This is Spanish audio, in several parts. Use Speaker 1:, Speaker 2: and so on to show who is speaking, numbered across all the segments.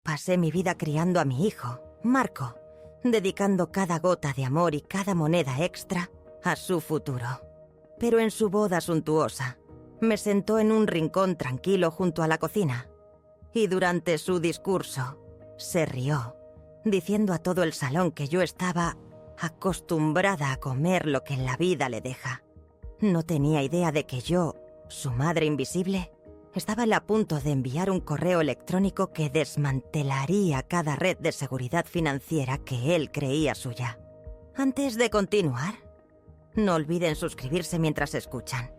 Speaker 1: Pasé mi vida criando a mi hijo, Marco, dedicando cada gota de amor y cada moneda extra a su futuro. Pero en su boda suntuosa, me sentó en un rincón tranquilo junto a la cocina y durante su discurso se rió, diciendo a todo el salón que yo estaba acostumbrada a comer lo que la vida le deja. No tenía idea de que yo, su madre invisible, estaba a punto de enviar un correo electrónico que desmantelaría cada red de seguridad financiera que él creía suya. Antes de continuar, no olviden suscribirse mientras escuchan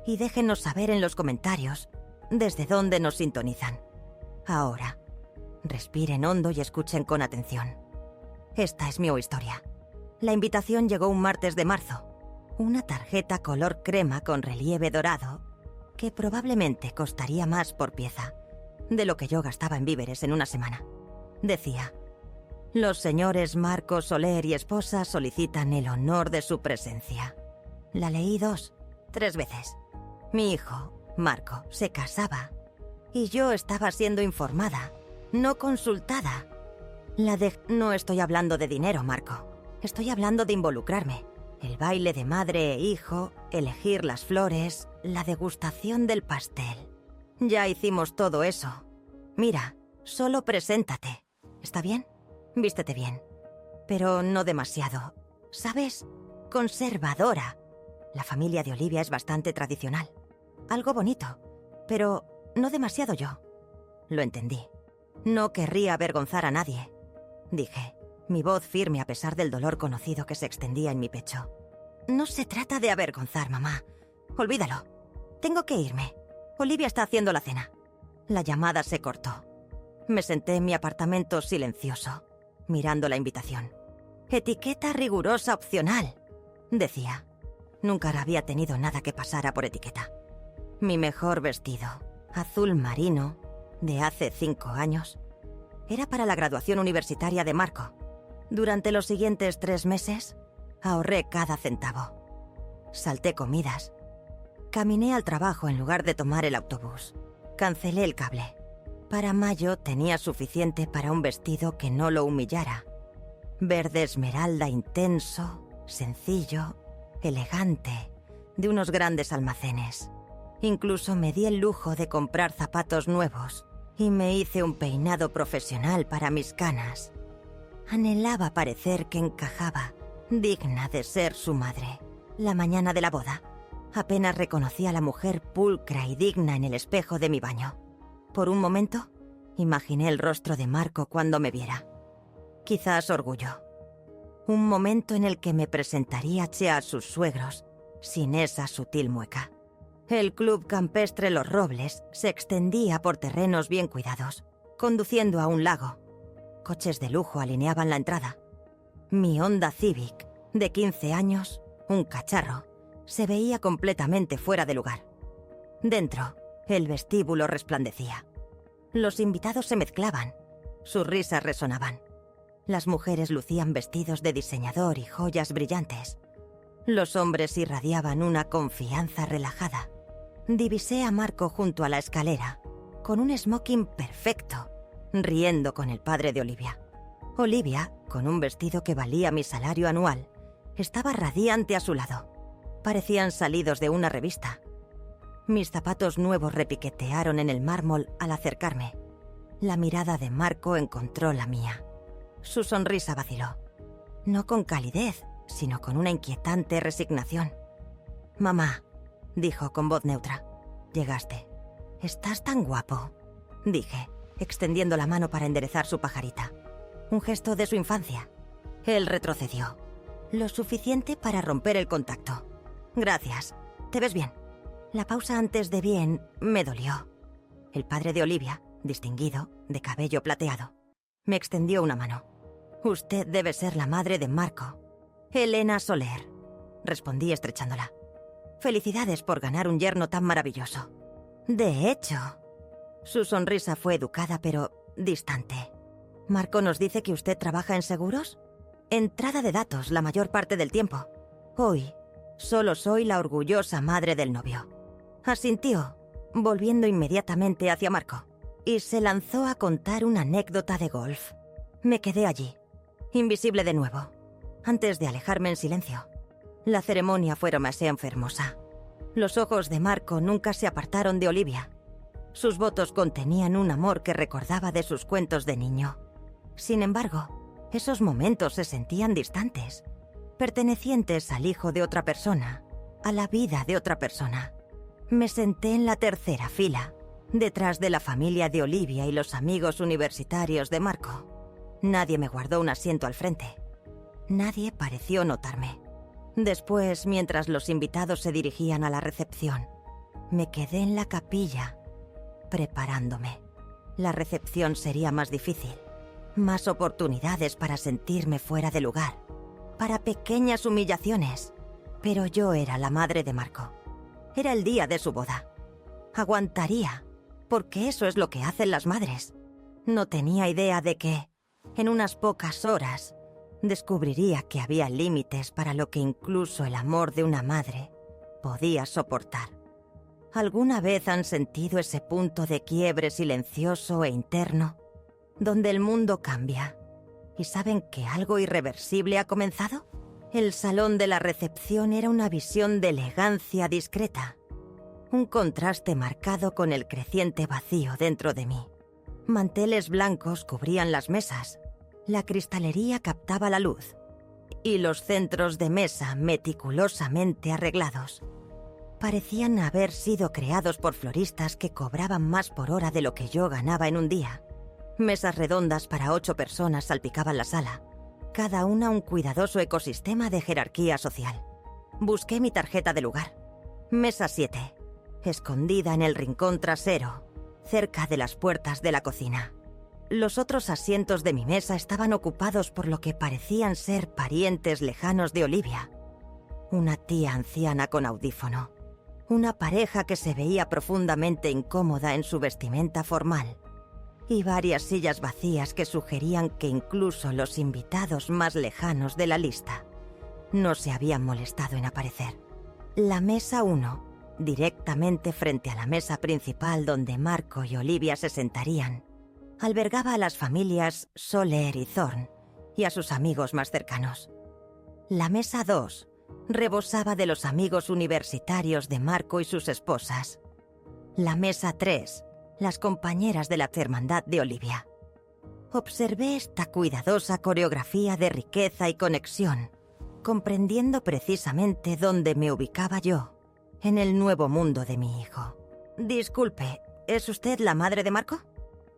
Speaker 1: y déjenos saber en los comentarios desde dónde nos sintonizan. Ahora, respiren hondo y escuchen con atención. Esta es mi historia. La invitación llegó un martes de marzo. Una tarjeta color crema con relieve dorado que probablemente costaría más por pieza de lo que yo gastaba en víveres en una semana. Decía: los señores Marco Soler y esposa solicitan el honor de su presencia. La leí 2, 3 veces. Mi hijo, Marco, se casaba y yo estaba siendo informada, no consultada. No estoy hablando de dinero, Marco. Estoy hablando de involucrarme. El baile de madre e hijo, elegir las flores, la degustación del pastel. Ya hicimos todo eso. Mira, solo preséntate. ¿Está bien? Vístete bien. Pero no demasiado. ¿Sabes? Conservadora. La familia de Olivia es bastante tradicional. Algo bonito, pero no demasiado yo. Lo entendí. No querría avergonzar a nadie. Dije, mi voz firme a pesar del dolor conocido que se extendía en mi pecho. No se trata de avergonzar, mamá. Olvídalo. Tengo que irme. Olivia está haciendo la cena. La llamada se cortó. Me senté en mi apartamento silencioso, mirando la invitación. Etiqueta rigurosa opcional, decía. Nunca había tenido nada que pasara por etiqueta. Mi mejor vestido, azul marino, de hace 5 años, era para la graduación universitaria de Marco. Durante los siguientes 3 meses, ahorré cada centavo. Salté comidas. Caminé al trabajo en lugar de tomar el autobús. Cancelé el cable. Para mayo tenía suficiente para un vestido que no lo humillara. Verde esmeralda intenso, sencillo, elegante, de unos grandes almacenes. Incluso me di el lujo de comprar zapatos nuevos y me hice un peinado profesional para mis canas. Anhelaba parecer que encajaba, digna de ser su madre. La mañana de la boda, apenas reconocí a la mujer pulcra y digna en el espejo de mi baño. Por un momento, imaginé el rostro de Marco cuando me viera. Quizás orgullo. Un momento en el que me presentaría a sus suegros, sin esa sutil mueca. El club campestre Los Robles se extendía por terrenos bien cuidados, conduciendo a un lago. Coches de lujo alineaban la entrada. Mi Honda Civic, de 15 años, un cacharro, se veía completamente fuera de lugar. Dentro, el vestíbulo resplandecía. Los invitados se mezclaban, sus risas resonaban. Las mujeres lucían vestidos de diseñador y joyas brillantes. Los hombres irradiaban una confianza relajada. Divisé a Marco junto a la escalera, con un smoking perfecto, riendo con el padre de Olivia. Olivia, con un vestido que valía mi salario anual, estaba radiante a su lado. Parecían salidos de una revista. Mis zapatos nuevos repiquetearon en el mármol al acercarme. La mirada de Marco encontró la mía. Su sonrisa vaciló. No con calidez, sino con una inquietante resignación. «Mamá», dijo con voz neutra, «llegaste. Estás tan guapo», dije, extendiendo la mano para enderezar su pajarita. Un gesto de su infancia. Él retrocedió. Lo suficiente para romper el contacto. «Gracias. ¿Te ves bien?» La pausa antes de bien me dolió. El padre de Olivia, distinguido, de cabello plateado, me extendió una mano. «Usted debe ser la madre de Marco. Elena Soler», respondí estrechándola. «Felicidades por ganar un yerno tan maravilloso». «De hecho». Su sonrisa fue educada pero distante. «Marco nos dice que usted trabaja en seguros. Entrada de datos la mayor parte del tiempo. Hoy solo soy la orgullosa madre del novio». Asintió, volviendo inmediatamente hacia Marco. y se lanzó a contar una anécdota de golf. Me quedé allí, invisible de nuevo, antes de alejarme en silencio. La ceremonia fue demasiado hermosa. Los ojos de Marco nunca se apartaron de Olivia. Sus votos contenían un amor que recordaba de sus cuentos de niño. Sin embargo, esos momentos se sentían distantes, pertenecientes al hijo de otra persona, a la vida de otra persona. Me senté en la tercera fila, detrás de la familia de Olivia y los amigos universitarios de Marco. Nadie me guardó un asiento al frente. Nadie pareció notarme. Después, mientras los invitados se dirigían a la recepción, me quedé en la capilla, preparándome. La recepción sería más difícil. Más oportunidades para sentirme fuera de lugar, para pequeñas humillaciones. Pero yo era la madre de Marco. Era el día de su boda. Aguantaría, porque eso es lo que hacen las madres. No tenía idea de que, en unas pocas horas, descubriría que había límites para lo que incluso el amor de una madre podía soportar. ¿Alguna vez han sentido ese punto de quiebre silencioso e interno, donde el mundo cambia y saben que algo irreversible ha comenzado? El salón de la recepción era una visión de elegancia discreta, un contraste marcado con el creciente vacío dentro de mí. Manteles blancos cubrían las mesas, la cristalería captaba la luz, y los centros de mesa meticulosamente arreglados parecían haber sido creados por floristas que cobraban más por hora de lo que yo ganaba en un día. Mesas redondas para 8 personas salpicaban la sala, cada una un cuidadoso ecosistema de jerarquía social. Busqué mi tarjeta de lugar. Mesa 7, escondida en el rincón trasero, cerca de las puertas de la cocina. Los otros asientos de mi mesa estaban ocupados por lo que parecían ser parientes lejanos de Olivia. Una tía anciana con audífono. Una pareja que se veía profundamente incómoda en su vestimenta formal. Y varias sillas vacías que sugerían que incluso los invitados más lejanos de la lista no se habían molestado en aparecer. La mesa 1, directamente frente a la mesa principal donde Marco y Olivia se sentarían, albergaba a las familias Soler y Thorne y a sus amigos más cercanos. La mesa 2 rebosaba de los amigos universitarios de Marco y sus esposas. La mesa 3, las compañeras de la hermandad de Olivia. Observé esta cuidadosa coreografía de riqueza y conexión, comprendiendo precisamente dónde me ubicaba yo, en el nuevo mundo de mi hijo. Disculpe, ¿es usted la madre de Marco?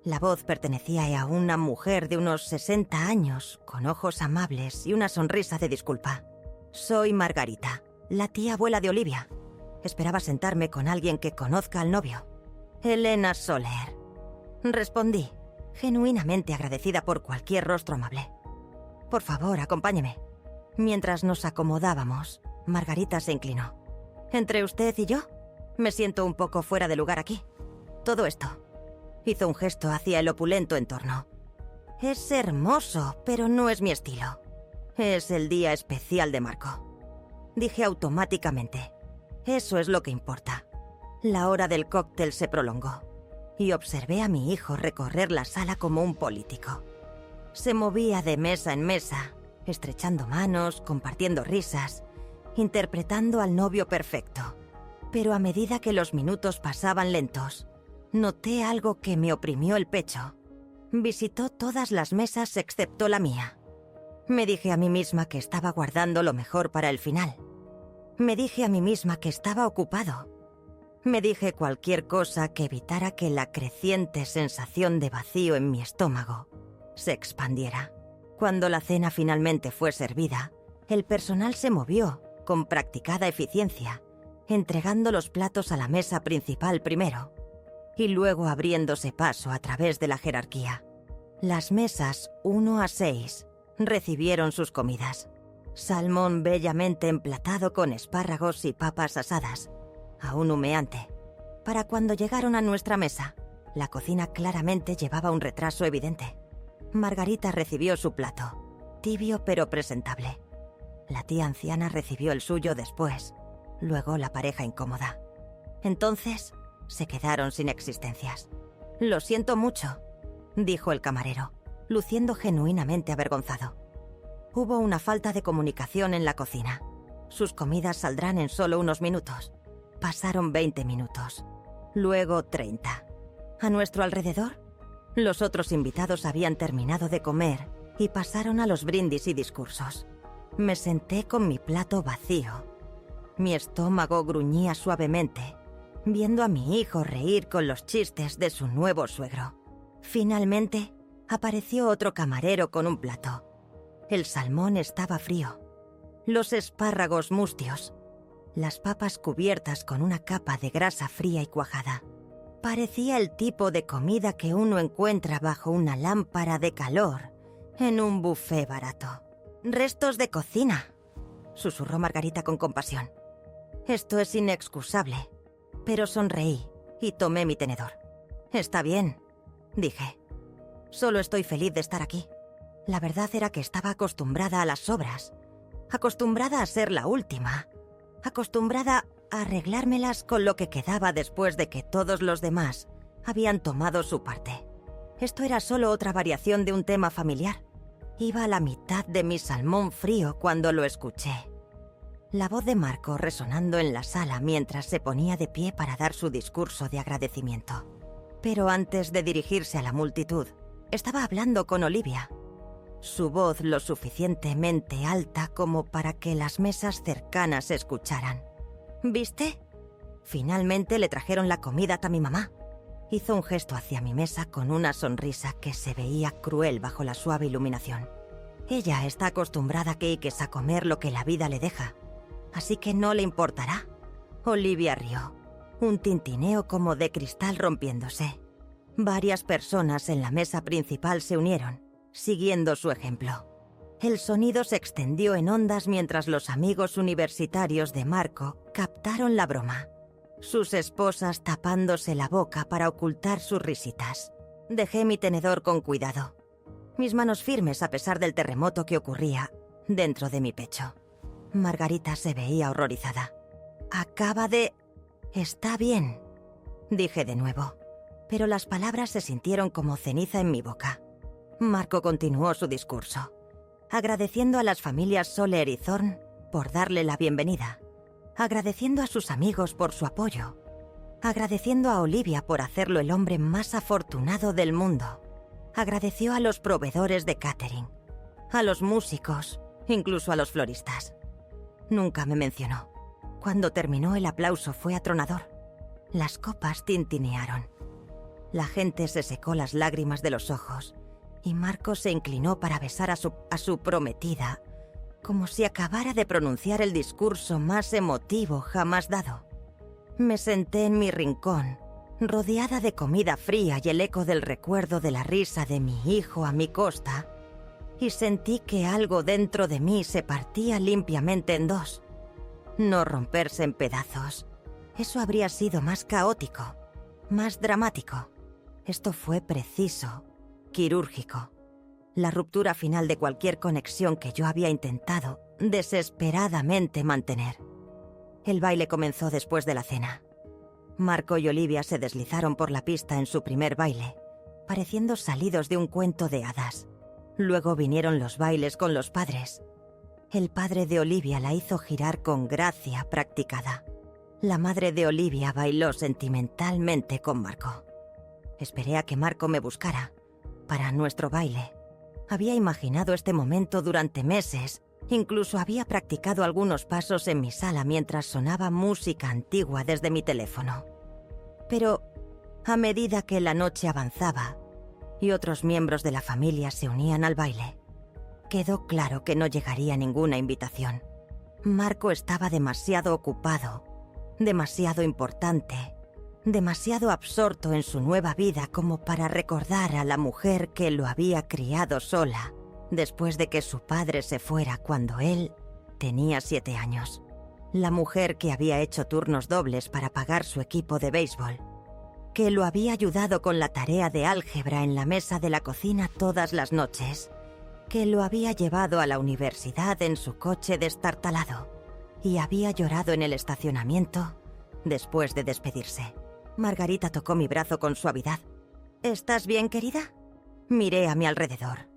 Speaker 1: La voz pertenecía a una mujer de unos 60 años, con ojos amables y una sonrisa de disculpa. Soy Margarita, la tía abuela de Olivia. Esperaba sentarme con alguien que conozca al novio. Elena Soler. Respondí, genuinamente agradecida por cualquier rostro amable. Por favor, acompáñeme. Mientras nos acomodábamos, Margarita se inclinó. ¿Entre usted y yo? Me siento un poco fuera de lugar aquí. Todo esto. Hizo un gesto hacia el opulento entorno. Es hermoso, pero no es mi estilo. Es el día especial de Marco. Dije automáticamente. Eso es lo que importa. La hora del cóctel se prolongó y observé a mi hijo recorrer la sala como un político. Se movía de mesa en mesa, estrechando manos, compartiendo risas, interpretando al novio perfecto. Pero a medida que los minutos pasaban lentos, noté algo que me oprimió el pecho. Visitó todas las mesas excepto la mía. Me dije a mí misma que estaba guardando lo mejor para el final. Me dije a mí misma que estaba ocupado. Me dije cualquier cosa que evitara que la creciente sensación de vacío en mi estómago se expandiera. Cuando la cena finalmente fue servida, el personal se movió con practicada eficiencia, entregando los platos a la mesa principal primero y luego abriéndose paso a través de la jerarquía. Las mesas 1 a 6 recibieron sus comidas. Salmón bellamente emplatado con espárragos y papas asadas, aún humeante. Para cuando llegaron a nuestra mesa, la cocina claramente llevaba un retraso evidente. Margarita recibió su plato, tibio pero presentable. La tía anciana recibió el suyo después, luego la pareja incómoda. Entonces, se quedaron sin existencias. Lo siento mucho, dijo el camarero, luciendo genuinamente avergonzado. Hubo una falta de comunicación en la cocina. Sus comidas saldrán en solo unos minutos. Pasaron 20 minutos. Luego 30. A nuestro alrededor, los otros invitados habían terminado de comer y pasaron a los brindis y discursos. Me senté con mi plato vacío. Mi estómago gruñía suavemente, viendo a mi hijo reír con los chistes de su nuevo suegro. Finalmente, apareció otro camarero con un plato. El salmón estaba frío, los espárragos mustios, las papas cubiertas con una capa de grasa fría y cuajada. Parecía el tipo de comida que uno encuentra bajo una lámpara de calor en un buffet barato. «Restos de cocina», susurró Margarita con compasión. «Esto es inexcusable», pero sonreí y tomé mi tenedor. «Está bien», dije. «Solo estoy feliz de estar aquí». La verdad era que estaba acostumbrada a las sobras, acostumbrada a ser la última, acostumbrada a arreglármelas con lo que quedaba después de que todos los demás habían tomado su parte. Esto era solo otra variación de un tema familiar. Iba a la mitad de mi salmón frío cuando lo escuché. La voz de Marco resonando en la sala mientras se ponía de pie para dar su discurso de agradecimiento. Pero antes de dirigirse a la multitud, estaba hablando con Olivia. Su voz lo suficientemente alta como para que las mesas cercanas escucharan. ¿Viste? Finalmente le trajeron la comida a mi mamá. Hizo un gesto hacia mi mesa con una sonrisa que se veía cruel bajo la suave iluminación. Ella está acostumbrada, Keikes, a comer lo que la vida le deja, así que no le importará. Olivia rió, un tintineo como de cristal rompiéndose. Varias personas en la mesa principal se unieron, siguiendo su ejemplo. El sonido se extendió en ondas mientras los amigos universitarios de Marco captaron la broma, sus esposas tapándose la boca para ocultar sus risitas. Dejé mi tenedor con cuidado, mis manos firmes a pesar del terremoto que ocurría dentro de mi pecho. Margarita se veía horrorizada. «Acaba de... Está bien», dije de nuevo, pero las palabras se sintieron como ceniza en mi boca. Marco continuó su discurso, agradeciendo a las familias Soler y Thorne por darle la bienvenida, agradeciendo a sus amigos por su apoyo, agradeciendo a Olivia por hacerlo el hombre más afortunado del mundo, agradeció a los proveedores de catering, a los músicos, incluso a los floristas. Nunca me mencionó. Cuando terminó el aplauso fue atronador. Las copas tintinearon. La gente se secó las lágrimas de los ojos y Marco se inclinó para besar a su prometida, como si acabara de pronunciar el discurso más emotivo jamás dado. Me senté en mi rincón, rodeada de comida fría y el eco del recuerdo de la risa de mi hijo a mi costa, y sentí que algo dentro de mí se partía limpiamente en dos. No romperse en pedazos. Eso habría sido más caótico, más dramático. Esto fue preciso, quirúrgico. La ruptura final de cualquier conexión que yo había intentado desesperadamente mantener. El baile comenzó después de la cena. Marco y Olivia se deslizaron por la pista en su primer baile, pareciendo salidos de un cuento de hadas. Luego vinieron los bailes con los padres. El padre de Olivia la hizo girar con gracia practicada. La madre de Olivia bailó sentimentalmente con Marco. Esperé a que Marco me buscara para nuestro baile. Había imaginado este momento durante meses. Incluso había practicado algunos pasos en mi sala mientras sonaba música antigua desde mi teléfono. Pero a medida que la noche avanzaba y otros miembros de la familia se unían al baile, quedó claro que no llegaría ninguna invitación. Marco estaba demasiado ocupado, demasiado importante, demasiado absorto en su nueva vida como para recordar a la mujer que lo había criado sola después de que su padre se fuera cuando él tenía 7 años. La mujer que había hecho turnos dobles para pagar su equipo de béisbol, que lo había ayudado con la tarea de álgebra en la mesa de la cocina todas las noches, que lo había llevado a la universidad en su coche destartalado y había llorado en el estacionamiento después de despedirse. Margarita tocó mi brazo con suavidad. ¿Estás bien, querida? Miré a mi alrededor.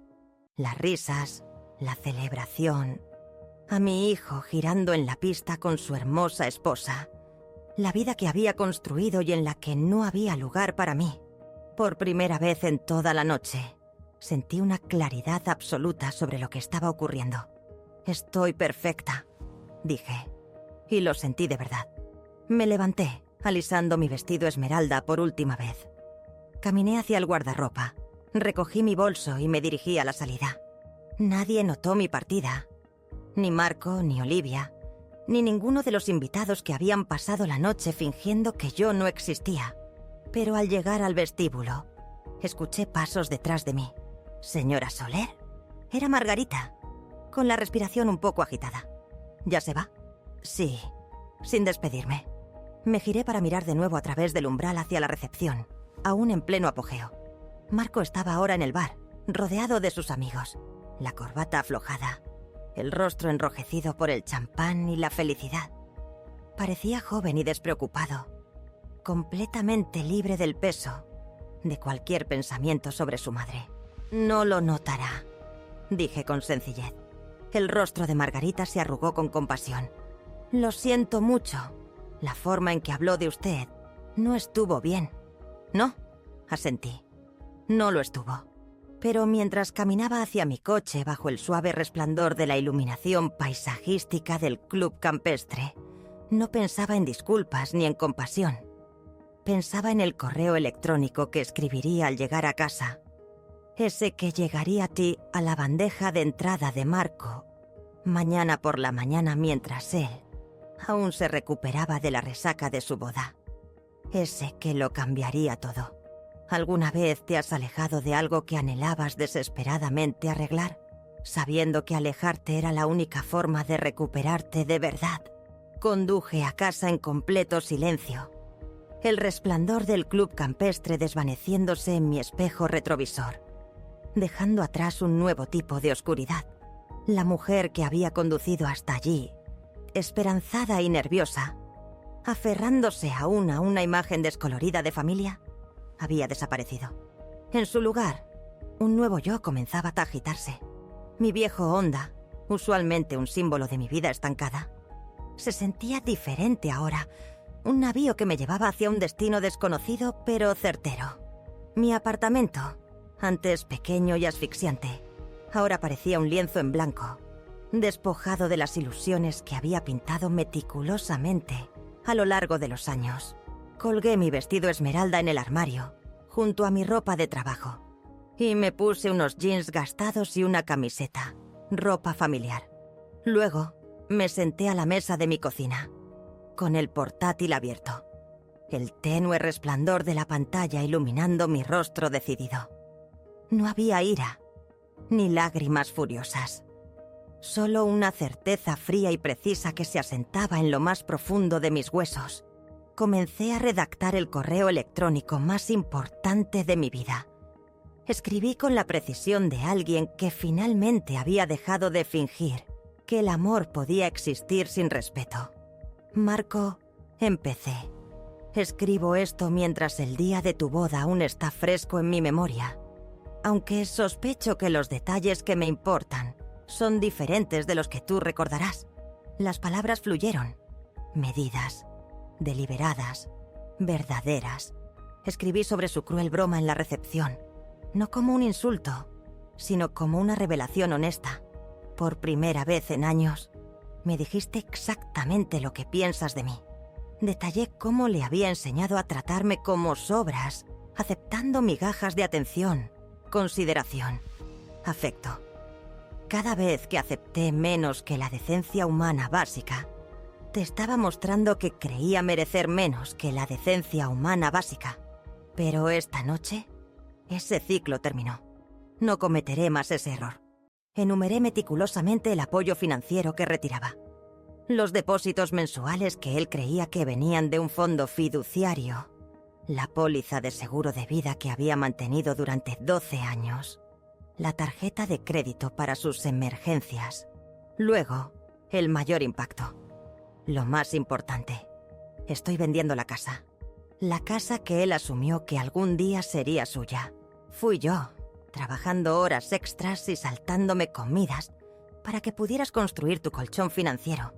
Speaker 1: Las risas, la celebración, a mi hijo girando en la pista con su hermosa esposa, la vida que había construido y en la que no había lugar para mí. Por primera vez en toda la noche, sentí una claridad absoluta sobre lo que estaba ocurriendo. Estoy perfecta, dije, y lo sentí de verdad. Me levanté, alisando mi vestido esmeralda por última vez. Caminé hacia el guardarropa, recogí mi bolso y me dirigí a la salida. Nadie notó mi partida. Ni Marco, ni Olivia, ni ninguno de los invitados que habían pasado la noche fingiendo que yo no existía. Pero al llegar al vestíbulo, escuché pasos detrás de mí. ¿Señora Soler? Era Margarita, con la respiración un poco agitada. ¿Ya se va? Sí, sin despedirme. Me giré para mirar de nuevo a través del umbral hacia la recepción, aún en pleno apogeo. Marco estaba ahora en el bar, rodeado de sus amigos, la corbata aflojada, el rostro enrojecido por el champán y la felicidad. Parecía joven y despreocupado, completamente libre del peso de cualquier pensamiento sobre su madre. No lo notará, dije con sencillez. El rostro de Margarita se arrugó con compasión. Lo siento mucho. La forma en que habló de usted no estuvo bien. No, asentí. No lo estuvo. Pero mientras caminaba hacia mi coche bajo el suave resplandor de la iluminación paisajística del club campestre, no pensaba en disculpas ni en compasión. Pensaba en el correo electrónico que escribiría al llegar a casa. Ese que llegaría a ti a la bandeja de entrada de Marco, mañana por la mañana mientras él aún se recuperaba de la resaca de su boda. Ese que lo cambiaría todo. ¿Alguna vez te has alejado de algo que anhelabas desesperadamente arreglar, sabiendo que alejarte era la única forma de recuperarte de verdad? Conduje a casa en completo silencio, el resplandor del club campestre desvaneciéndose en mi espejo retrovisor, dejando atrás un nuevo tipo de oscuridad. La mujer que había conducido hasta allí, esperanzada y nerviosa, aferrándose aún a una imagen descolorida de familia, había desaparecido. En su lugar, un nuevo yo comenzaba a agitarse. Mi viejo Honda, usualmente un símbolo de mi vida estancada, se sentía diferente ahora, un navío que me llevaba hacia un destino desconocido pero certero. Mi apartamento, antes pequeño y asfixiante, ahora parecía un lienzo en blanco, despojado de las ilusiones que había pintado meticulosamente a lo largo de los años. Colgué mi vestido esmeralda en el armario, junto a mi ropa de trabajo, y me puse unos jeans gastados y una camiseta, ropa familiar. Luego, me senté a la mesa de mi cocina, con el portátil abierto, el tenue resplandor de la pantalla iluminando mi rostro decidido. No había ira, ni lágrimas furiosas. Solo una certeza fría y precisa que se asentaba en lo más profundo de mis huesos. Comencé a redactar el correo electrónico más importante de mi vida. Escribí con la precisión de alguien que finalmente había dejado de fingir que el amor podía existir sin respeto. Marco, empecé. Escribo esto mientras el día de tu boda aún está fresco en mi memoria, aunque sospecho que los detalles que me importan son diferentes de los que tú recordarás. Las palabras fluyeron, medidas, deliberadas, verdaderas. Escribí sobre su cruel broma en la recepción, no como un insulto, sino como una revelación honesta. Por primera vez en años, me dijiste exactamente lo que piensas de mí. Detallé cómo le había enseñado a tratarme como sobras, aceptando migajas de atención, consideración, afecto. Cada vez que acepté menos que la decencia humana básica, te estaba mostrando que creía merecer menos que la decencia humana básica. Pero esta noche, ese ciclo terminó. No cometeré más ese error. Enumeré meticulosamente el apoyo financiero que retiraba, los depósitos mensuales que él creía que venían de un fondo fiduciario, la póliza de seguro de vida que había mantenido durante 12 años, la tarjeta de crédito para sus emergencias. Luego, el mayor impacto. Lo más importante. Estoy vendiendo la casa. La casa que él asumió que algún día sería suya. Fui yo, trabajando horas extras y saltándome comidas para que pudieras construir tu colchón financiero.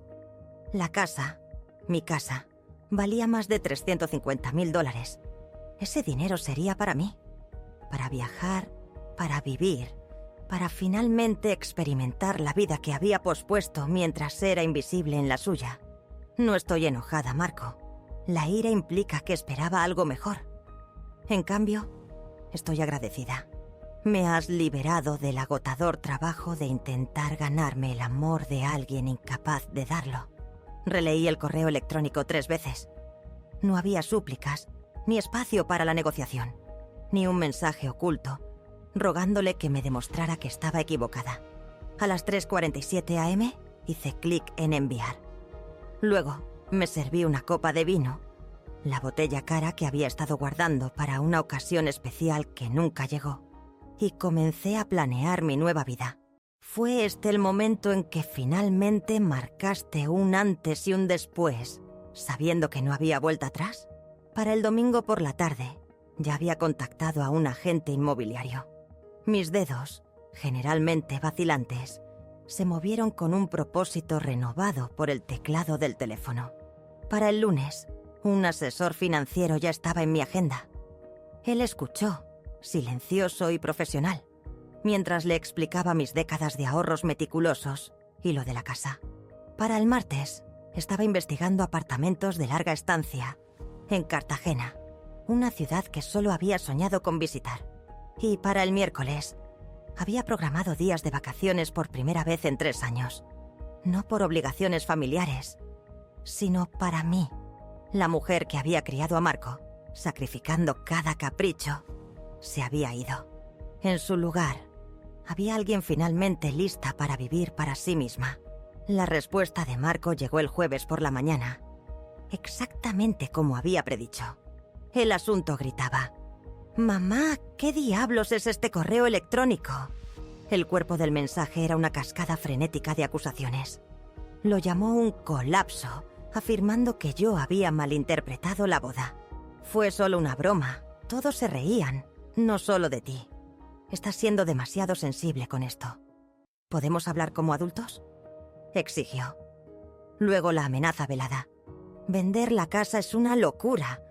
Speaker 1: La casa, mi casa, valía más de $350,000. Ese dinero sería para mí, para viajar, para vivir, para finalmente experimentar la vida que había pospuesto mientras era invisible en la suya. No estoy enojada, Marco. La ira implica que esperaba algo mejor. En cambio, estoy agradecida. Me has liberado del agotador trabajo de intentar ganarme el amor de alguien incapaz de darlo. Releí el correo electrónico 3 veces. No había súplicas, ni espacio para la negociación, ni un mensaje oculto, rogándole que me demostrara que estaba equivocada. A las 3:47 am hice clic en enviar. Luego me serví una copa de vino, la botella cara que había estado guardando para una ocasión especial que nunca llegó, y comencé a planear mi nueva vida. Fue este el momento en que finalmente marcaste un antes y un después, sabiendo que no había vuelta atrás. Para el domingo por la tarde, ya había contactado a un agente inmobiliario. Mis dedos, generalmente vacilantes, se movieron con un propósito renovado por el teclado del teléfono. Para el lunes, un asesor financiero ya estaba en mi agenda. Él escuchó, silencioso y profesional, mientras le explicaba mis décadas de ahorros meticulosos y lo de la casa. Para el martes, estaba investigando apartamentos de larga estancia en Cartagena, una ciudad que solo había soñado con visitar. Y para el miércoles, había programado días de vacaciones por primera vez en 3 años. No por obligaciones familiares, sino para mí, la mujer que había criado a Marco, sacrificando cada capricho, se había ido. En su lugar, había alguien finalmente lista para vivir para sí misma. La respuesta de Marco llegó el jueves por la mañana, exactamente como había predicho. El asunto gritaba: «Mamá, ¿qué diablos es este correo electrónico?». El cuerpo del mensaje era una cascada frenética de acusaciones. Lo llamó un colapso, afirmando que yo había malinterpretado la boda. Fue solo una broma. Todos se reían, no solo de ti. Estás siendo demasiado sensible con esto. ¿Podemos hablar como adultos?, exigió. Luego la amenaza velada. Vender la casa es una locura.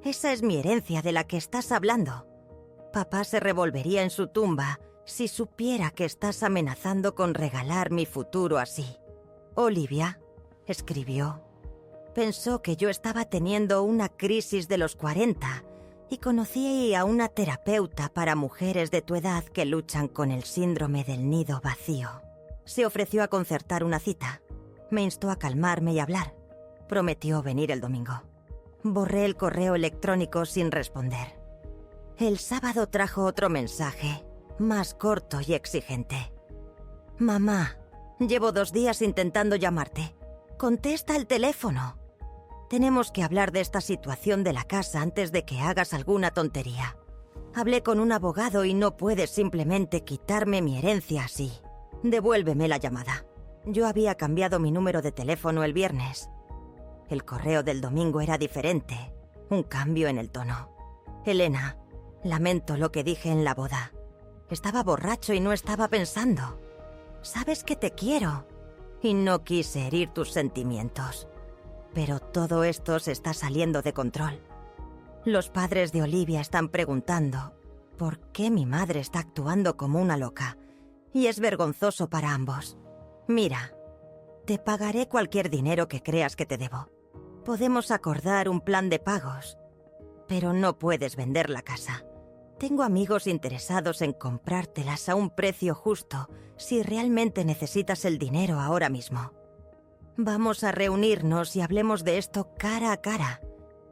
Speaker 1: Esa es mi herencia de la que estás hablando. Papá se revolvería en su tumba si supiera que estás amenazando con regalar mi futuro así. Olivia, escribió, pensó que yo estaba teniendo una crisis de los 40 y conocí a una terapeuta para mujeres de tu edad que luchan con el síndrome del nido vacío. Se ofreció a concertar una cita. Me instó a calmarme y hablar. Prometió venir el domingo. Borré el correo electrónico sin responder. El sábado trajo otro mensaje, más corto y exigente. «Mamá, llevo 2 días intentando llamarte. Contesta el teléfono. Tenemos que hablar de esta situación de la casa antes de que hagas alguna tontería. Hablé con un abogado y no puedes simplemente quitarme mi herencia así. Devuélveme la llamada». Yo había cambiado mi número de teléfono el viernes. El correo del domingo era diferente, un cambio en el tono. «Elena, lamento lo que dije en la boda. Estaba borracho y no estaba pensando. Sabes que te quiero y no quise herir tus sentimientos. Pero todo esto se está saliendo de control. Los padres de Olivia están preguntando por qué mi madre está actuando como una loca, y es vergonzoso para ambos. Mira, te pagaré cualquier dinero que creas que te debo. Podemos acordar un plan de pagos, pero no puedes vender la casa. Tengo amigos interesados en comprártelas a un precio justo si realmente necesitas el dinero ahora mismo. Vamos a reunirnos y hablemos de esto cara a cara.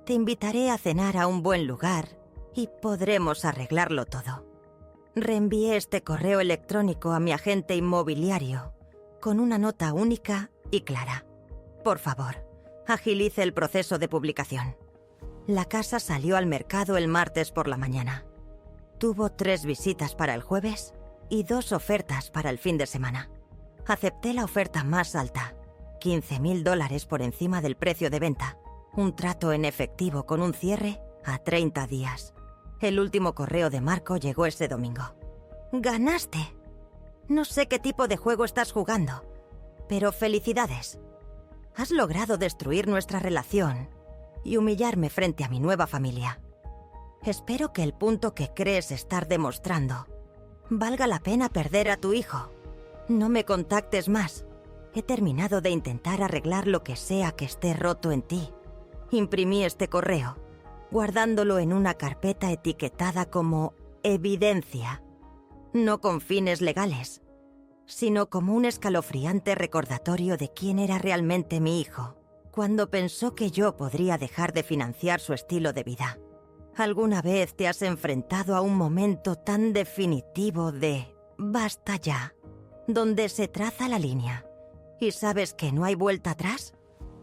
Speaker 1: Te invitaré a cenar a un buen lugar y podremos arreglarlo todo». Reenvié este correo electrónico a mi agente inmobiliario con una nota única y clara. «Por favor, agilice el proceso de publicación». La casa salió al mercado el martes por la mañana. Tuvo 3 visitas para el jueves y 2 ofertas para el fin de semana. Acepté la oferta más alta, $15,000 por encima del precio de venta. Un trato en efectivo con un cierre a 30 días. El último correo de Marco llegó ese domingo. ¡Ganaste! No sé qué tipo de juego estás jugando, pero felicidades. Has logrado destruir nuestra relación y humillarme frente a mi nueva familia. Espero que el punto que crees estar demostrando valga la pena perder a tu hijo. No me contactes más. He terminado de intentar arreglar lo que sea que esté roto en ti. Imprimí este correo, guardándolo en una carpeta etiquetada como evidencia. No con fines legales, sino como un escalofriante recordatorio de quién era realmente mi hijo, cuando pensó que yo podría dejar de financiar su estilo de vida. ¿Alguna vez te has enfrentado a un momento tan definitivo de basta ya, donde se traza la línea y sabes que no hay vuelta atrás?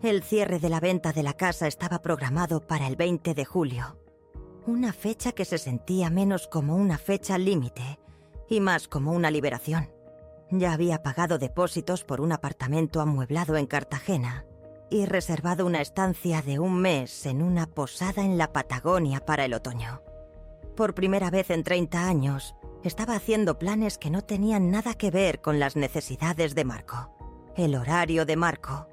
Speaker 1: El cierre de la venta de la casa estaba programado para el 20 de julio, una fecha que se sentía menos como una fecha límite y más como una liberación. Ya había pagado depósitos por un apartamento amueblado en Cartagena y reservado una estancia de un mes en una posada en la Patagonia para el otoño. Por primera vez en 30 años, estaba haciendo planes que no tenían nada que ver con las necesidades de Marco, el horario de Marco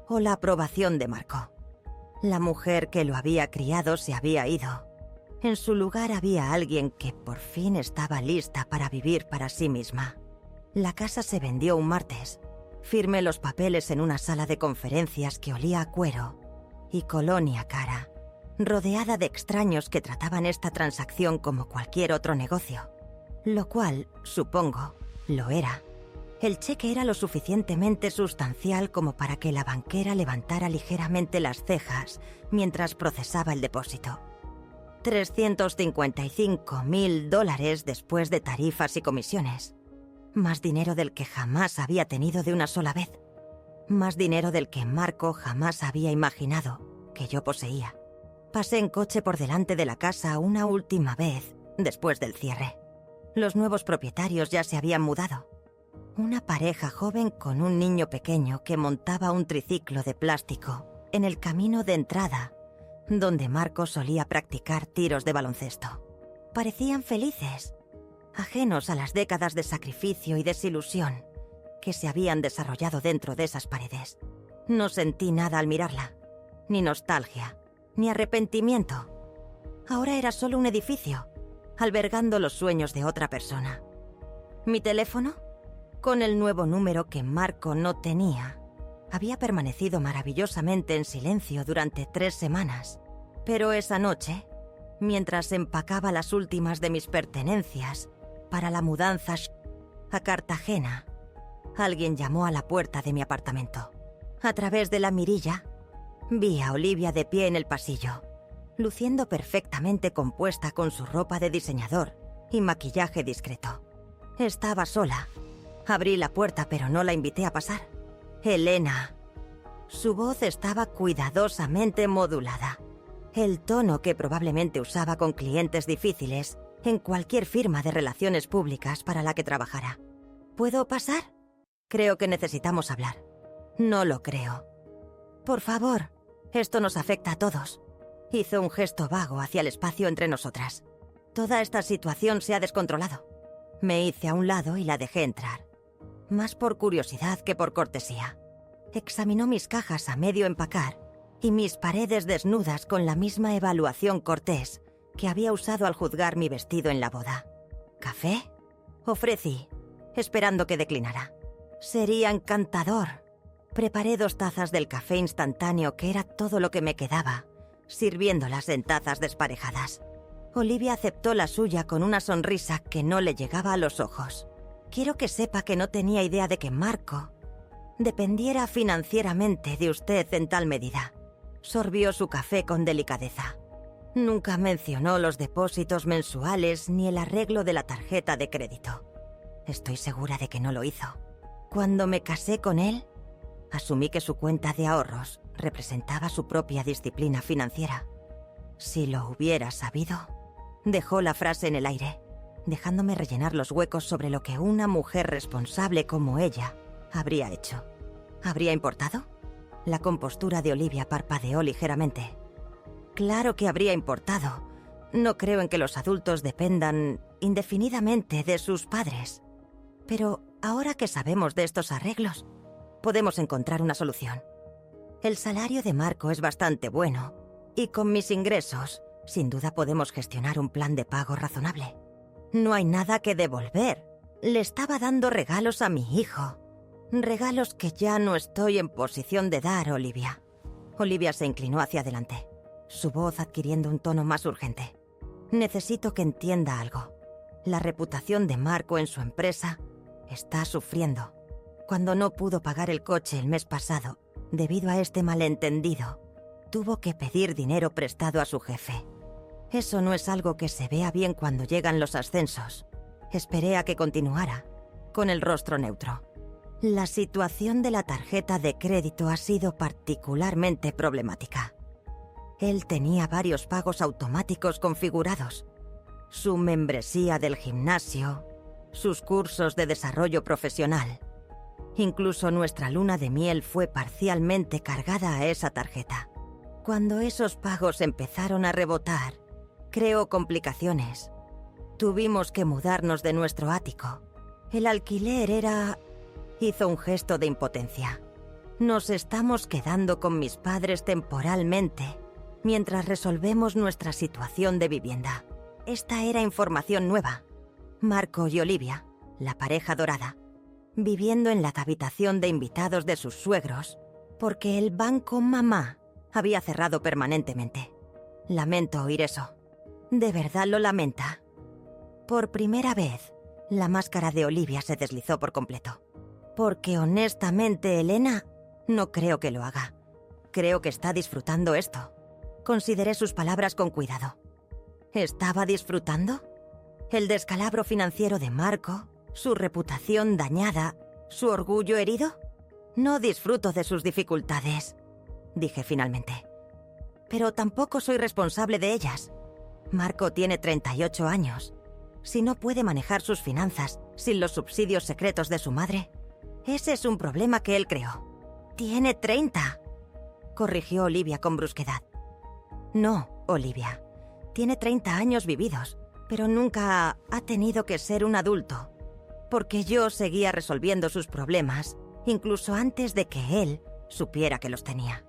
Speaker 1: o la aprobación de Marco. La mujer que lo había criado se había ido. En su lugar había alguien que por fin estaba lista para vivir para sí misma. La casa se vendió un martes. Firmé los papeles en una sala de conferencias que olía a cuero y colonia cara, rodeada de extraños que trataban esta transacción como cualquier otro negocio. Lo cual, supongo, lo era. El cheque era lo suficientemente sustancial como para que la banquera levantara ligeramente las cejas mientras procesaba el depósito. $355.000 después de tarifas y comisiones. Más dinero del que jamás había tenido de una sola vez. Más dinero del que Marco jamás había imaginado que yo poseía. Pasé en coche por delante de la casa una última vez después del cierre. Los nuevos propietarios ya se habían mudado. Una pareja joven con un niño pequeño que montaba un triciclo de plástico en el camino de entrada, donde Marco solía practicar tiros de baloncesto. Parecían felices, ajenos a las décadas de sacrificio y desilusión que se habían desarrollado dentro de esas paredes. No sentí nada al mirarla, ni nostalgia, ni arrepentimiento. Ahora era solo un edificio, albergando los sueños de otra persona. Mi teléfono, con el nuevo número que Marco no tenía, había permanecido maravillosamente en silencio durante 3 semanas. Pero esa noche, mientras empacaba las últimas de mis pertenencias para la mudanza a Cartagena, alguien llamó a la puerta de mi apartamento. A través de la mirilla, vi a Olivia de pie en el pasillo, luciendo perfectamente compuesta con su ropa de diseñador y maquillaje discreto. Estaba sola. Abrí la puerta, pero no la invité a pasar. Elena. Su voz estaba cuidadosamente modulada. El tono que probablemente usaba con clientes difíciles en cualquier firma de relaciones públicas para la que trabajara. ¿Puedo pasar? Creo que necesitamos hablar. No lo creo. Por favor, esto nos afecta a todos. Hizo un gesto vago hacia el espacio entre nosotras. Toda esta situación se ha descontrolado. Me hice a un lado y la dejé entrar. Más por curiosidad que por cortesía. Examinó mis cajas a medio empacar y mis paredes desnudas con la misma evaluación cortés que había usado al juzgar mi vestido en la boda. ¿Café? Ofrecí, esperando que declinara. Sería encantador. Preparé 2 tazas del café instantáneo, que era todo lo que me quedaba, sirviéndolas en tazas desparejadas. Olivia aceptó la suya con una sonrisa que no le llegaba a los ojos. Quiero que sepa que no tenía idea de que Marco dependiera financieramente de usted en tal medida. Sorbió su café con delicadeza. Nunca mencionó los depósitos mensuales ni el arreglo de la tarjeta de crédito. Estoy segura de que no lo hizo. Cuando me casé con él, asumí que su cuenta de ahorros representaba su propia disciplina financiera. Si lo hubiera sabido, dejó la frase en el aire, dejándome rellenar los huecos sobre lo que una mujer responsable como ella habría hecho. ¿Habría importado? La compostura de Olivia parpadeó ligeramente. Claro que habría importado. No creo en que los adultos dependan indefinidamente de sus padres. Pero ahora que sabemos de estos arreglos, podemos encontrar una solución. El salario de Marco es bastante bueno, y con mis ingresos, sin duda podemos gestionar un plan de pago razonable. No hay nada que devolver. Le estaba dando regalos a mi hijo. Regalos que ya no estoy en posición de dar, Olivia. Olivia se inclinó hacia adelante, su voz adquiriendo un tono más urgente. Necesito que entienda algo. La reputación de Marco en su empresa está sufriendo. Cuando no pudo pagar el coche el mes pasado, debido a este malentendido, tuvo que pedir dinero prestado a su jefe. Eso no es algo que se vea bien cuando llegan los ascensos. Esperé a que continuara, con el rostro neutro. La situación de la tarjeta de crédito ha sido particularmente problemática. Él tenía varios pagos automáticos configurados. Su membresía del gimnasio, sus cursos de desarrollo profesional. Incluso nuestra luna de miel fue parcialmente cargada a esa tarjeta. Cuando esos pagos empezaron a rebotar, creó complicaciones. Tuvimos que mudarnos de nuestro ático. El alquiler era... Hizo un gesto de impotencia. Nos estamos quedando con mis padres temporalmente, mientras resolvemos nuestra situación de vivienda. Esta era información nueva. Marco y Olivia, la pareja dorada, viviendo en la habitación de invitados de sus suegros, porque el banco mamá había cerrado permanentemente. Lamento oír eso. ¿De verdad lo lamenta? Por primera vez, la máscara de Olivia se deslizó por completo. Porque honestamente, Elena, no creo que lo haga. Creo que está disfrutando esto. Consideré sus palabras con cuidado. ¿Estaba disfrutando? ¿El descalabro financiero de Marco? ¿Su reputación dañada? ¿Su orgullo herido? No disfruto de sus dificultades, dije finalmente. Pero tampoco soy responsable de ellas. Marco tiene 38 años. Si no puede manejar sus finanzas sin los subsidios secretos de su madre, ese es un problema que él creó. «Tiene 30», corrigió Olivia con brusquedad. «No, Olivia. Tiene 30 años vividos, pero nunca ha tenido que ser un adulto. Porque yo seguía resolviendo sus problemas, incluso antes de que él supiera que los tenía.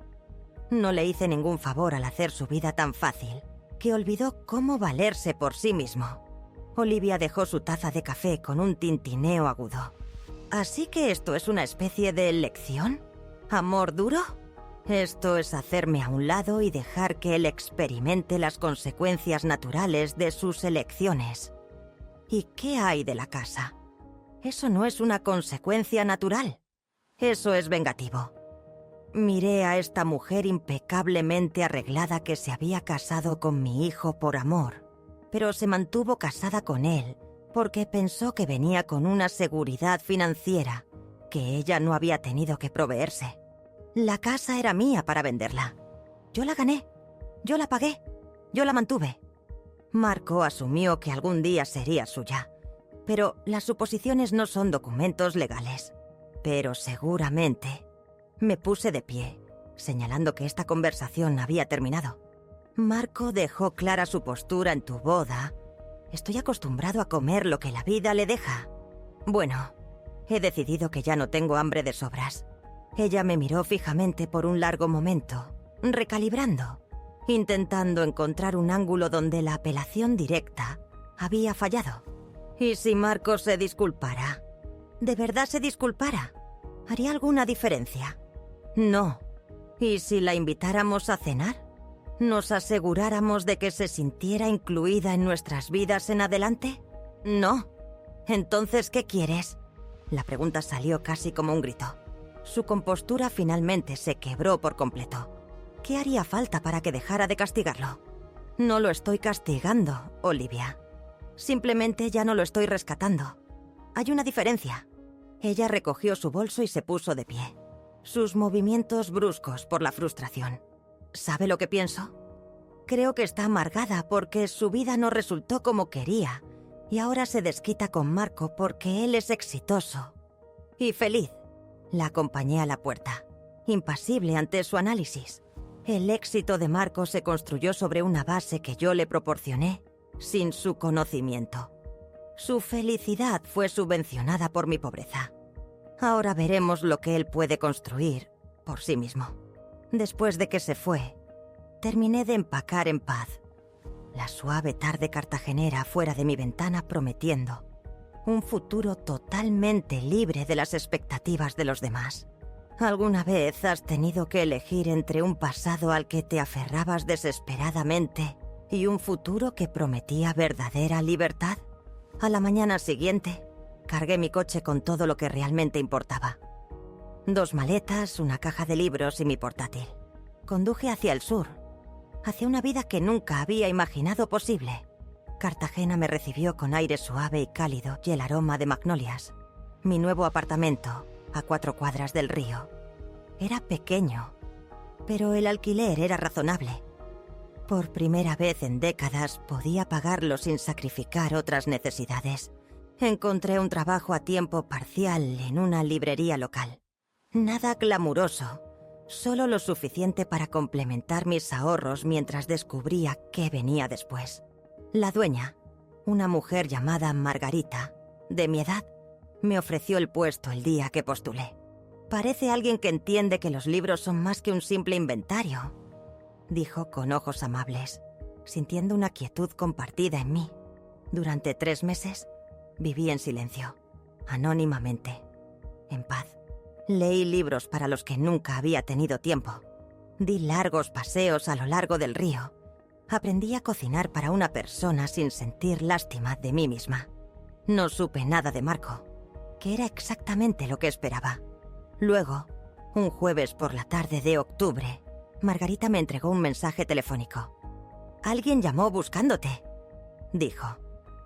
Speaker 1: No le hice ningún favor al hacer su vida tan fácil, que olvidó cómo valerse por sí mismo». Olivia dejó su taza de café con un tintineo agudo. ¿Así que esto es una especie de lección? ¿Amor duro? Esto es hacerme a un lado y dejar que él experimente las consecuencias naturales de sus elecciones. ¿Y qué hay de la casa? Eso no es una consecuencia natural. Eso es vengativo. Miré a esta mujer impecablemente arreglada que se había casado con mi hijo por amor, pero se mantuvo casada con él porque pensó que venía con una seguridad financiera que ella no había tenido que proveerse. La casa era mía para venderla. Yo la gané, yo la pagué, yo la mantuve. Marco asumió que algún día sería suya, pero las suposiciones no son documentos legales. Pero seguramente... Me puse de pie, señalando que esta conversación había terminado. Marco dejó clara su postura en tu boda. Estoy acostumbrado a comer lo que la vida le deja. Bueno, he decidido que ya no tengo hambre de sobras. Ella me miró fijamente por un largo momento, recalibrando, intentando encontrar un ángulo donde la apelación directa había fallado. ¿Y si Marco se disculpara? ¿De verdad se disculpara? ¿Haría alguna diferencia? No. ¿Y si la invitáramos a cenar? ¿Nos aseguráramos de que se sintiera incluida en nuestras vidas en adelante? No. Entonces, ¿qué quieres? La pregunta salió casi como un grito. Su compostura finalmente se quebró por completo. ¿Qué haría falta para que dejara de castigarlo? No lo estoy castigando, Olivia. Simplemente ya no lo estoy rescatando. Hay una diferencia. Ella recogió su bolso y se puso de pie. Sus movimientos bruscos por la frustración. ¿Sabe lo que pienso? Creo que está amargada porque su vida no resultó como quería y ahora se desquita con Marco porque él es exitoso y feliz. La acompañé a la puerta. impasible ante su análisis. El éxito de Marco se construyó sobre una base que yo le proporcioné sin su conocimiento. Su felicidad fue subvencionada por mi pobreza. Ahora veremos lo que él puede construir por sí mismo. Después de que se fue, terminé de empacar en paz. La suave tarde cartagenera fuera de mi ventana prometiendo un futuro totalmente libre de las expectativas de los demás. ¿Alguna vez has tenido que elegir entre un pasado al que te aferrabas desesperadamente y un futuro que prometía verdadera libertad? A la mañana siguiente, cargué mi coche con todo lo que realmente importaba. 2 maletas, una caja de libros y mi portátil. Conduje hacia el sur, hacia una vida que nunca había imaginado posible. Cartagena me recibió con aire suave y cálido y el aroma de magnolias. Mi nuevo apartamento, a 4 cuadras del río. Era pequeño, pero el alquiler era razonable. Por primera vez en décadas podía pagarlo sin sacrificar otras necesidades. Encontré un trabajo a tiempo parcial en una librería local. Nada glamuroso, solo lo suficiente para complementar mis ahorros mientras descubría qué venía después. La dueña, una mujer llamada Margarita, de mi edad, me ofreció el puesto el día que postulé. Parece alguien que entiende que los libros son más que un simple inventario, dijo con ojos amables, sintiendo una quietud compartida en mí. Durante 3 meses viví en silencio, anónimamente, en paz. Leí libros para los que nunca había tenido tiempo. Di largos paseos a lo largo del río. Aprendí a cocinar para una persona sin sentir lástima de mí misma. No supe nada de Marco, que era exactamente lo que esperaba. Luego, un jueves por la tarde de octubre, Margarita me entregó un mensaje telefónico. «Alguien llamó buscándote», dijo.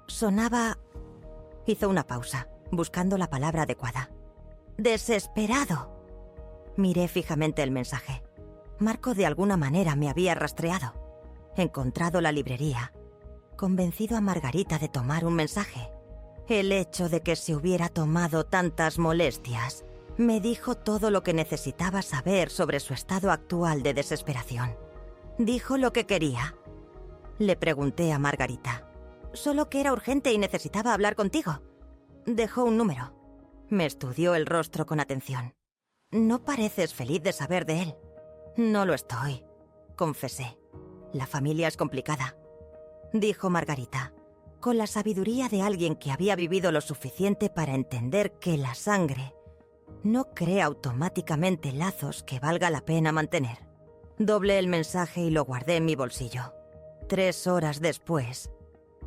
Speaker 1: Sonaba... Hizo una pausa, buscando la palabra adecuada. «Desesperado». Miré fijamente el mensaje. Marco de alguna manera me había rastreado. Encontrado la librería, convencido a Margarita de tomar un mensaje. El hecho de que se hubiera tomado tantas molestias me dijo todo lo que necesitaba saber sobre su estado actual de desesperación. ¿Dijo lo que quería? Le pregunté a Margarita. Solo que era urgente y necesitaba hablar contigo. Dejó un número. Me estudió el rostro con atención. No pareces feliz de saber de él. No lo estoy, confesé. La familia es complicada, dijo Margarita, con la sabiduría de alguien que había vivido lo suficiente para entender que la sangre no crea automáticamente lazos que valga la pena mantener. Doblé el mensaje y lo guardé en mi bolsillo. 3 horas después,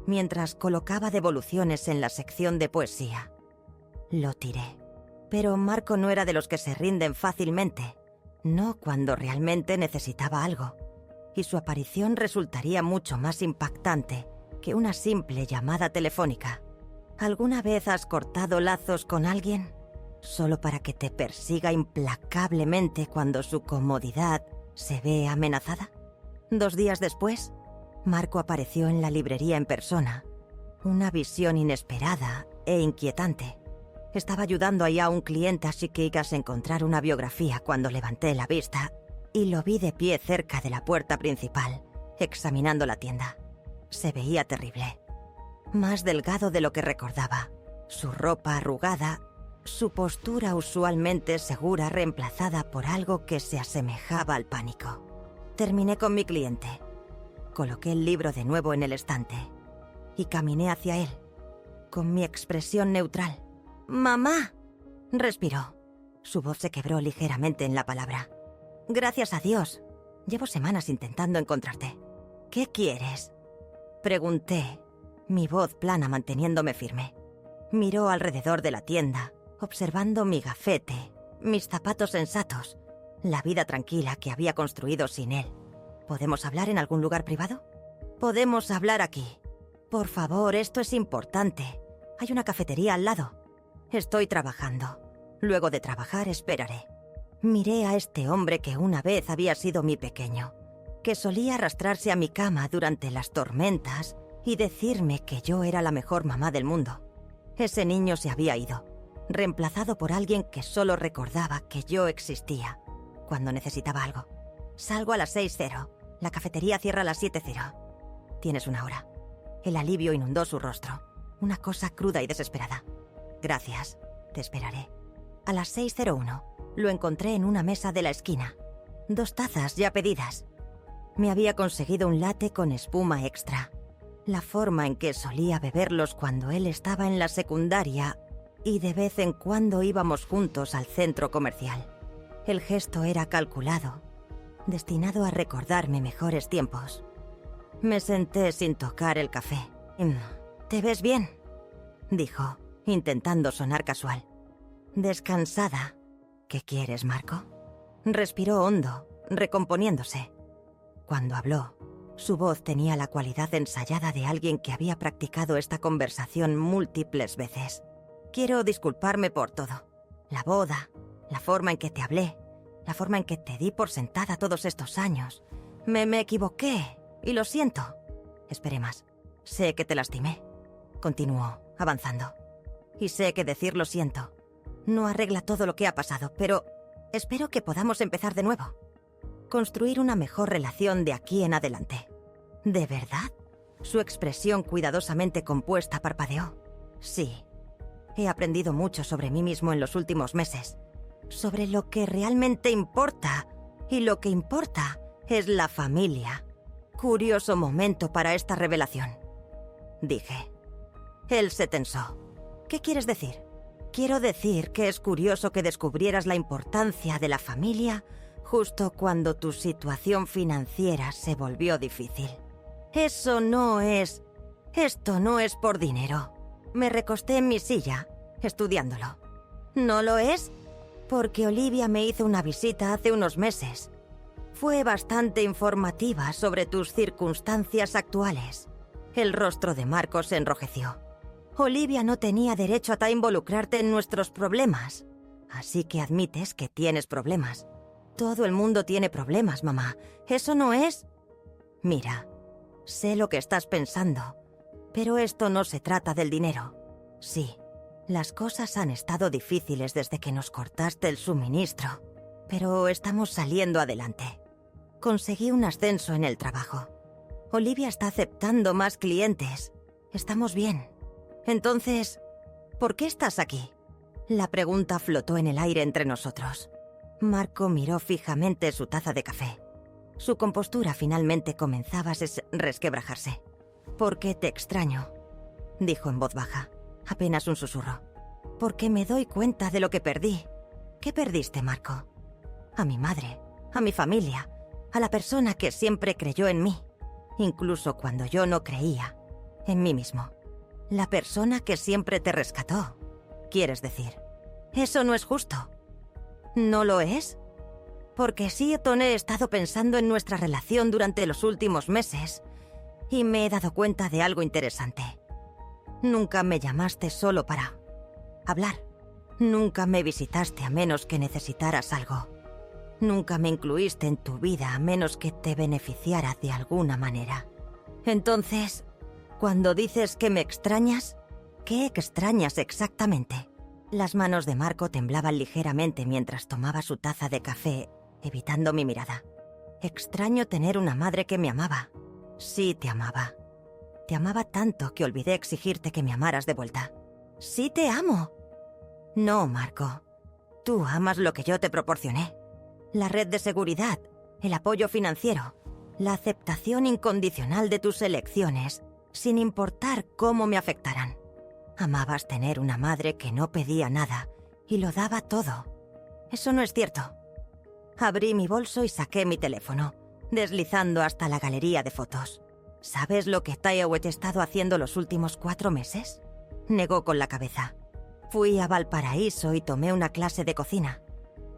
Speaker 1: mientras colocaba devoluciones en la sección de poesía, lo tiré. Pero Marco no era de los que se rinden fácilmente, no cuando realmente necesitaba algo. Y su aparición resultaría mucho más impactante que una simple llamada telefónica. ¿Alguna vez has cortado lazos con alguien solo para que te persiga implacablemente cuando su comodidad se ve amenazada? 2 días después, Marco apareció en la librería en persona. Una visión inesperada e inquietante. Estaba ayudando allá a un cliente a Chiquigas a encontrar una biografía cuando levanté la vista y lo vi de pie cerca de la puerta principal, examinando la tienda. Se veía terrible. Más delgado de lo que recordaba. Su ropa arrugada, su postura usualmente segura reemplazada por algo que se asemejaba al pánico. Terminé con mi cliente. Coloqué el libro de nuevo en el estante y caminé hacia él, con mi expresión neutral. «¡Mamá!», respiró. Su voz se quebró ligeramente en la palabra. «Gracias a Dios. Llevo semanas intentando encontrarte. ¿Qué quieres?», pregunté, mi voz plana manteniéndome firme. Miró alrededor de la tienda, observando mi gafete, mis zapatos sensatos, la vida tranquila que había construido sin él. ¿Podemos hablar en algún lugar privado? Podemos hablar aquí. Por favor, esto es importante. Hay una cafetería al lado. Estoy trabajando. Luego de trabajar esperaré. Miré a este hombre que una vez había sido mi pequeño, que solía arrastrarse a mi cama durante las tormentas y decirme que yo era la mejor mamá del mundo. Ese niño se había ido, reemplazado por alguien que solo recordaba que yo existía. cuando necesitaba algo. Salgo a las 6:00. La cafetería cierra a las 7:00. Tienes una hora. El alivio inundó su rostro. Una cosa cruda y desesperada. Gracias. Te esperaré. A las 6:01 lo encontré en una mesa de la esquina. 2 tazas ya pedidas. Me había conseguido un latte con espuma extra. La forma en que solía beberlos cuando él estaba en la secundaria y de vez en cuando íbamos juntos al centro comercial. El gesto era calculado, destinado a recordarme mejores tiempos. Me senté sin tocar el café. «¿Te ves bien?», dijo, intentando sonar casual. «Descansada». «¿Qué quieres, Marco?». Respiró hondo, recomponiéndose. Cuando habló, su voz tenía la cualidad ensayada de alguien que había practicado esta conversación múltiples veces. «Quiero disculparme por todo. La boda, la forma en que te hablé, la forma en que te di por sentada todos estos años. Me equivoqué y lo siento. Esperé más. Sé que te lastimé». Continuó, avanzando. «Y sé que decir lo siento no arregla todo lo que ha pasado, pero espero que podamos empezar de nuevo. Construir una mejor relación de aquí en adelante». «¿De verdad?». Su expresión cuidadosamente compuesta parpadeó. «Sí. He aprendido mucho sobre mí mismo en los últimos meses. Sobre lo que realmente importa. Y lo que importa es la familia. Curioso momento para esta revelación», dije. Él se tensó. «¿Qué quieres decir?». «Quiero decir que es curioso que descubrieras la importancia de la familia justo cuando tu situación financiera se volvió difícil. Esto no es por dinero». Me recosté en mi silla, estudiándolo. «¿No lo es?». «Porque Olivia me hizo una visita hace unos meses. Fue bastante informativa sobre tus circunstancias actuales». El rostro de Marco se enrojeció. «Olivia no tenía derecho a involucrarte en nuestros problemas. Así que admites que tienes problemas. Todo el mundo tiene problemas, mamá. ¿Eso no es?». «Mira, sé lo que estás pensando, pero esto no se trata del dinero. Sí, las cosas han estado difíciles desde que nos cortaste el suministro, pero estamos saliendo adelante. Conseguí un ascenso en el trabajo. Olivia está aceptando más clientes. Estamos bien. Entonces, ¿por qué estás aquí?». La pregunta flotó en el aire entre nosotros. Marco miró fijamente su taza de café. Su compostura finalmente comenzaba a resquebrajarse. «Porque te extraño», dijo en voz baja, apenas un susurro. «Porque me doy cuenta de lo que perdí». «¿Qué perdiste, Marco?». «A mi madre, a mi familia, a la persona que siempre creyó en mí, incluso cuando yo no creía en mí mismo. La persona que siempre te rescató, quieres decir. Eso no es justo». «¿No lo es?». «Porque sí, he estado pensando en nuestra relación durante los últimos meses y me he dado cuenta de algo interesante. Nunca me llamaste solo para hablar. Nunca me visitaste a menos que necesitaras algo. Nunca me incluiste en tu vida a menos que te beneficiara de alguna manera. Entonces, cuando dices que me extrañas, ¿qué extrañas exactamente?». Las manos de Marco temblaban ligeramente mientras tomaba su taza de café, evitando mi mirada. «Extraño tener una madre que me amaba». «Sí, te amaba. Te amaba tanto que olvidé exigirte que me amaras de vuelta». «Sí te amo». «No, Marco. Tú amas lo que yo te proporcioné. La red de seguridad, el apoyo financiero, la aceptación incondicional de tus elecciones, sin importar cómo me afectaran. Amabas tener una madre que no pedía nada y lo daba todo. Eso no es cierto». Abrí mi bolso y saqué mi teléfono, deslizando hasta la galería de fotos. «¿Sabes lo que Taiwet ha estado haciendo los últimos 4 meses?». Negó con la cabeza. «Fui a Valparaíso y tomé una clase de cocina.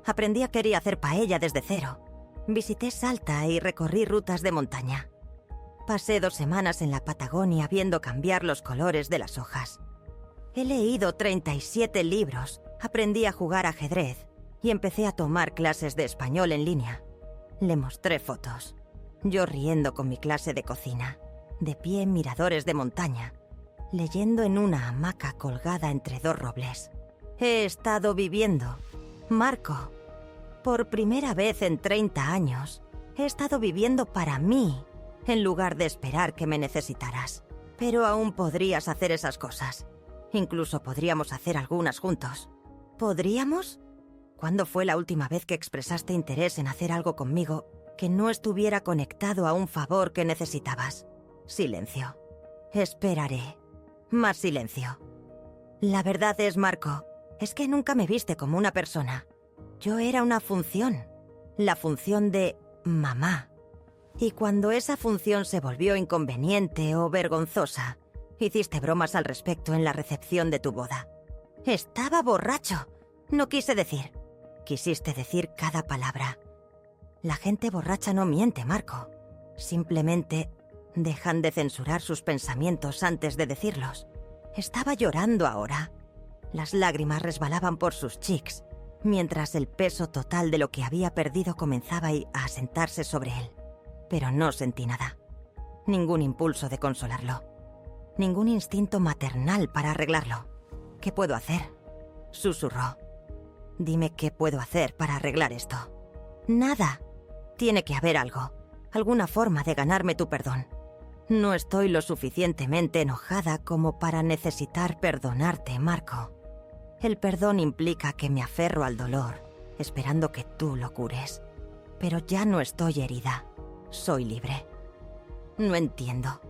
Speaker 1: Aprendí a querer hacer paella desde cero. Visité Salta y recorrí rutas de montaña. Pasé 2 semanas en la Patagonia viendo cambiar los colores de las hojas. He leído 37 libros, aprendí a jugar ajedrez y empecé a tomar clases de español en línea». Le mostré fotos. Yo riendo con mi clase de cocina, de pie en miradores de montaña, leyendo en una hamaca colgada entre 2 robles. He estado viviendo, Marco, Por primera vez en 30 años, he estado viviendo para mí, en lugar de esperar que me necesitaras. Pero aún podrías hacer esas cosas. Incluso podríamos hacer algunas juntos. ¿Podríamos? ¿Cuándo fue la última vez que expresaste interés en hacer algo conmigo que no estuviera conectado a un favor que necesitabas? Silencio. Esperaré. Más silencio. La verdad es, Marco, es que nunca me viste como una persona. Yo era una función. La función de mamá. Y cuando esa función se volvió inconveniente o vergonzosa, hiciste bromas al respecto en la recepción de tu boda. Estaba borracho. No quise decir. Quisiste decir cada palabra. La gente borracha no miente, Marco. Simplemente dejan de censurar sus pensamientos antes de decirlos. Estaba llorando ahora. Las lágrimas resbalaban por sus cheeks, mientras el peso total de lo que había perdido comenzaba a asentarse sobre él. Pero no sentí nada. Ningún impulso de consolarlo. Ningún instinto maternal para arreglarlo. ¿Qué puedo hacer? Susurró. Dime qué puedo hacer para arreglar esto. Nada. Tiene que haber algo. Alguna forma de ganarme tu perdón. No estoy lo suficientemente enojada como para necesitar perdonarte, Marco. El perdón implica que me aferro al dolor, esperando que tú lo cures. Pero ya no estoy herida. Soy libre. No entiendo.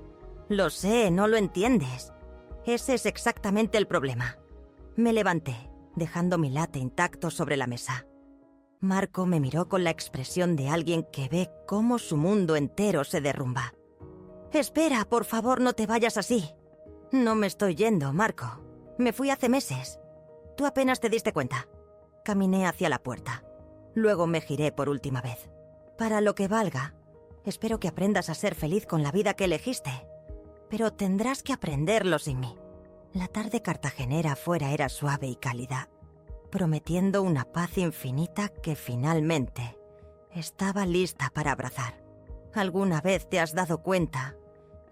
Speaker 1: Lo sé, no lo entiendes. Ese es exactamente el problema. Me levanté, dejando mi latte intacto sobre la mesa. Marco me miró con la expresión de alguien que ve cómo su mundo entero se derrumba. Espera, por favor, no te vayas así. No me estoy yendo, Marco. Me fui hace meses. Tú apenas te diste cuenta. Caminé hacia la puerta. Luego me giré por última vez. Para lo que valga, espero que aprendas a ser feliz con la vida que elegiste. Pero tendrás que aprenderlo sin mí. La tarde cartagenera afuera era suave y cálida, prometiendo una paz infinita que finalmente estaba lista para abrazar. ¿Alguna vez te has dado cuenta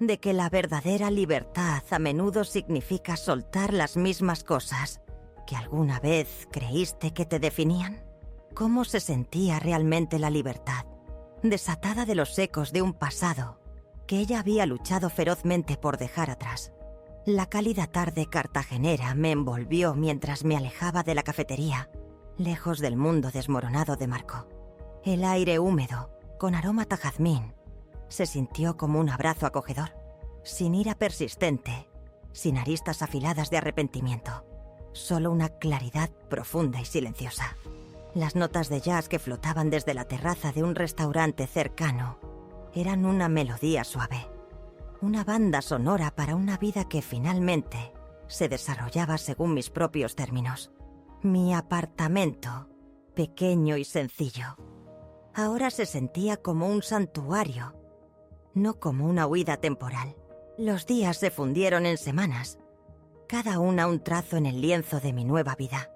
Speaker 1: de que la verdadera libertad a menudo significa soltar las mismas cosas que alguna vez creíste que te definían? ¿Cómo se sentía realmente la libertad, desatada de los ecos de un pasado que ella había luchado ferozmente por dejar atrás? La cálida tarde cartagenera me envolvió mientras me alejaba de la cafetería, lejos del mundo desmoronado de Marco. El aire húmedo, con aroma a jazmín, se sintió como un abrazo acogedor, sin ira persistente, sin aristas afiladas de arrepentimiento, solo una claridad profunda y silenciosa. Las notas de jazz que flotaban desde la terraza de un restaurante cercano eran una melodía suave. Una banda sonora para una vida que finalmente se desarrollaba según mis propios términos. Mi apartamento, pequeño y sencillo, ahora se sentía como un santuario, no como una huida temporal. Los días se fundieron en semanas, cada una un trazo en el lienzo de mi nueva vida.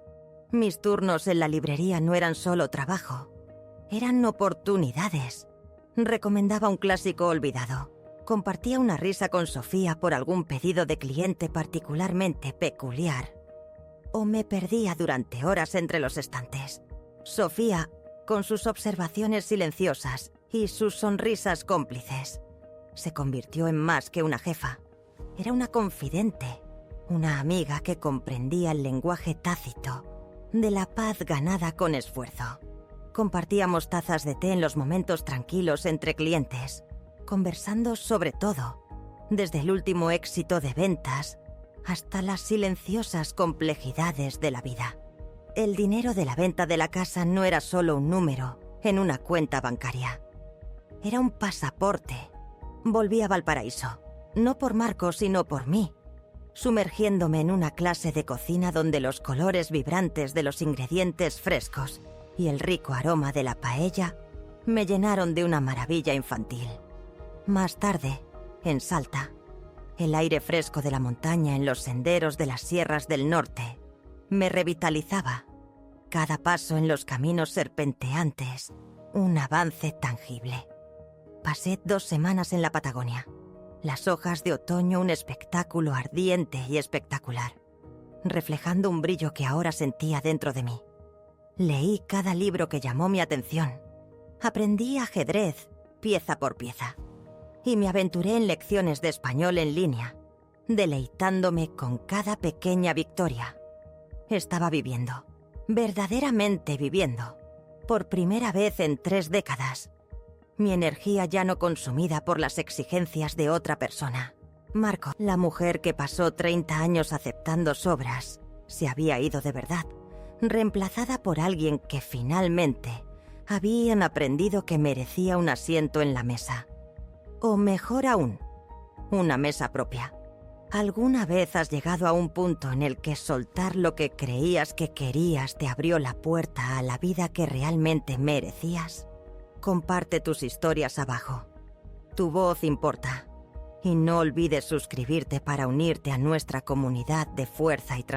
Speaker 1: Mis turnos en la librería no eran solo trabajo, eran oportunidades. Recomendaba un clásico olvidado. Compartía una risa con Sofía por algún pedido de cliente particularmente peculiar. O me perdía durante horas entre los estantes. Sofía, con sus observaciones silenciosas y sus sonrisas cómplices, se convirtió en más que una jefa. Era una confidente, una amiga que comprendía el lenguaje tácito de la paz ganada con esfuerzo. Compartíamos tazas de té en los momentos tranquilos entre clientes, conversando sobre todo, desde el último éxito de ventas hasta las silenciosas complejidades de la vida. El dinero de la venta de la casa no era solo un número en una cuenta bancaria. Era un pasaporte. Volví a Valparaíso, no por Marco, sino por mí, sumergiéndome en una clase de cocina donde los colores vibrantes de los ingredientes frescos y el rico aroma de la paella me llenaron de una maravilla infantil. Más tarde, en Salta, el aire fresco de la montaña en los senderos de las sierras del norte me revitalizaba. Cada paso en los caminos serpenteantes, un avance tangible. Pasé 2 semanas en la Patagonia. Las hojas de otoño, un espectáculo ardiente y espectacular, reflejando un brillo que ahora sentía dentro de mí. Leí cada libro que llamó mi atención. Aprendí ajedrez, pieza por pieza. Y me aventuré en lecciones de español en línea, deleitándome con cada pequeña victoria. Estaba viviendo, verdaderamente viviendo, por primera vez en 3 décadas. Mi energía ya no consumida por las exigencias de otra persona. Marco, la mujer que pasó 30 años aceptando sobras, se había ido de verdad, reemplazada por alguien que finalmente habían aprendido que merecía un asiento en la mesa. O mejor aún, una mesa propia. ¿Alguna vez has llegado a un punto en el que soltar lo que creías que querías te abrió la puerta a la vida que realmente merecías? Comparte tus historias abajo. Tu voz importa. Y no olvides suscribirte para unirte a nuestra comunidad de fuerza y transformación.